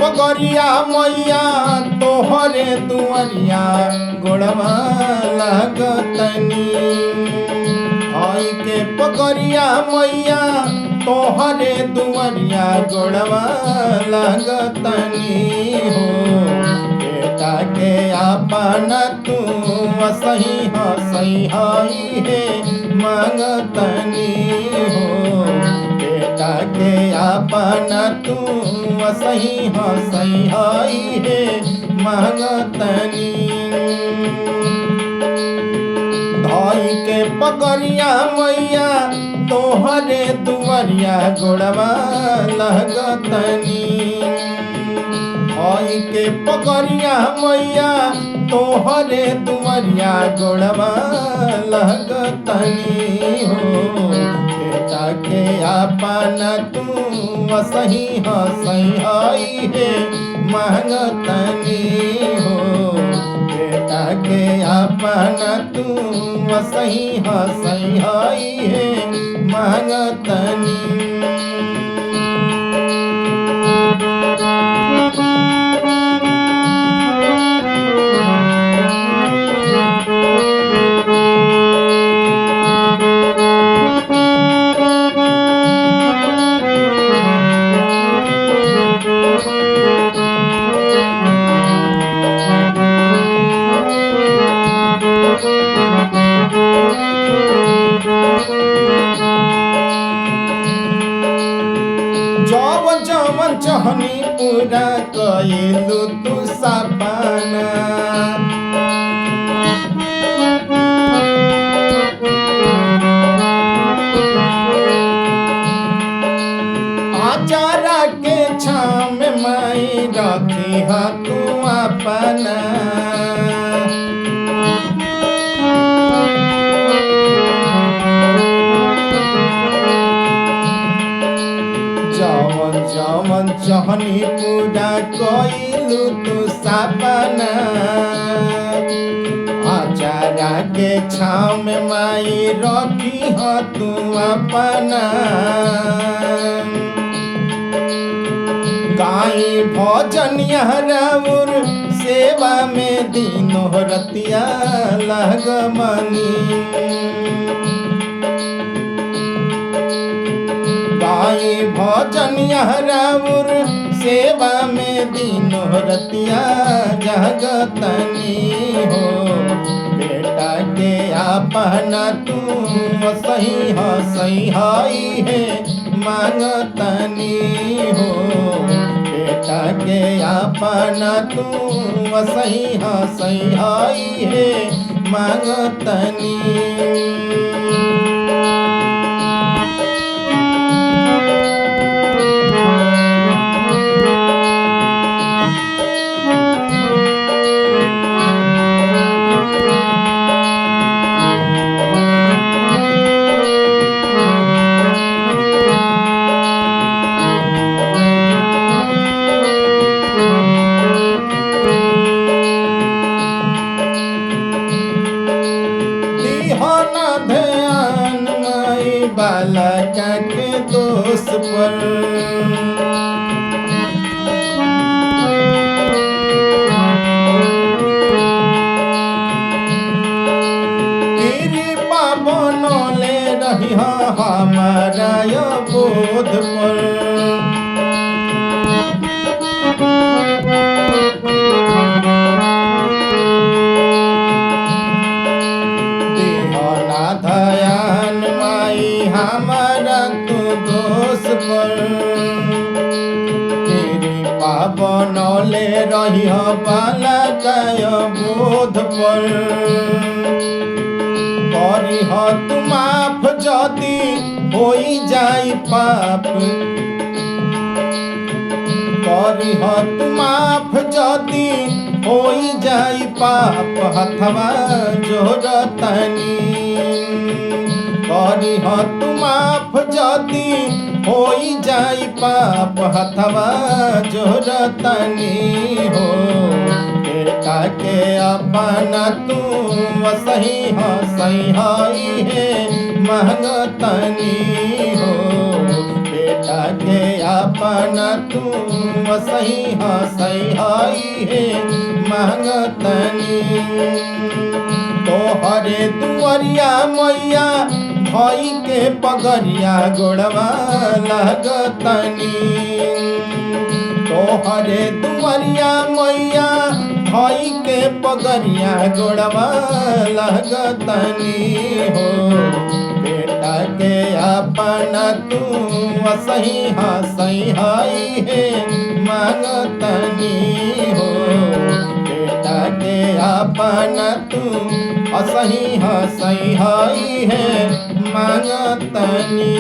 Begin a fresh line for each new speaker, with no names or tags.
पगरिया मैया तोहरे दुआरिया गोड़वा लागतनी। आई के पगरिया मैया तोहरे दुआरिया गोड़वा लागतनी हो। बेटा के अपना तू सही हसई हई है मांगतनी हो। बेटा के अपना तू सही हसई हई है मांगतनी। धई के पगरिया मैया तोहरे दुआरिया गोड़वा लागतनी। धई के पगरिया मैया तोहरे दुआरिया गोड़वा लागतनी हो। बेटा के अपना तू सही हसई हई है मांगतनी हो। बेटा के अपना तू सही हसई हई है मांगतनी। जवन जवन चहनी पूरा कइलू तू सपना। आचारा के छाम माई रखी ह तू अपना। जवन जवन चहनी पूरा कइलू तू सपना। आचारा के छाव में माई रखी ह तू अपना। गाई भजनिया राउर सेवा में दिनो रतिया लगमनी। गाई भजनिया राउर सेवा में दिनो रतिया जगतनी हो। बेटा के अपना तू सही हसई हई है मांगतनी हो। बेटा के अपना तू सही हसई हई है मांगतनी। ध्यान माई बालका के दोष पर। कृपा बनले रही हमारा बोध पर। ध्यान माई हमारा तू दोष पर। कृपा बनले रही बालकाय बोध पर। करी तू माफ जदि होई जाई पाप। करी तू माफ जदी होई जाई पाप हथवा जोड़तनी करी तू माफ जदी होई जाई पाप हथवा जोड़तनी हो बेटा के अपना तू सही हई है महंगतनी हो बेटा के अपना तू सही हई है महंगतनी तोहरे दुआरिया मैया भई के पगरिया गोड़वा लगतनी तोहरे दुआरिया मैया भई के पगरिया गोड़वा लगतनी हो बेटा के अपना तू सही हई है मांगतनी हो बेटा के अपना तू सही हई है मांगतनी।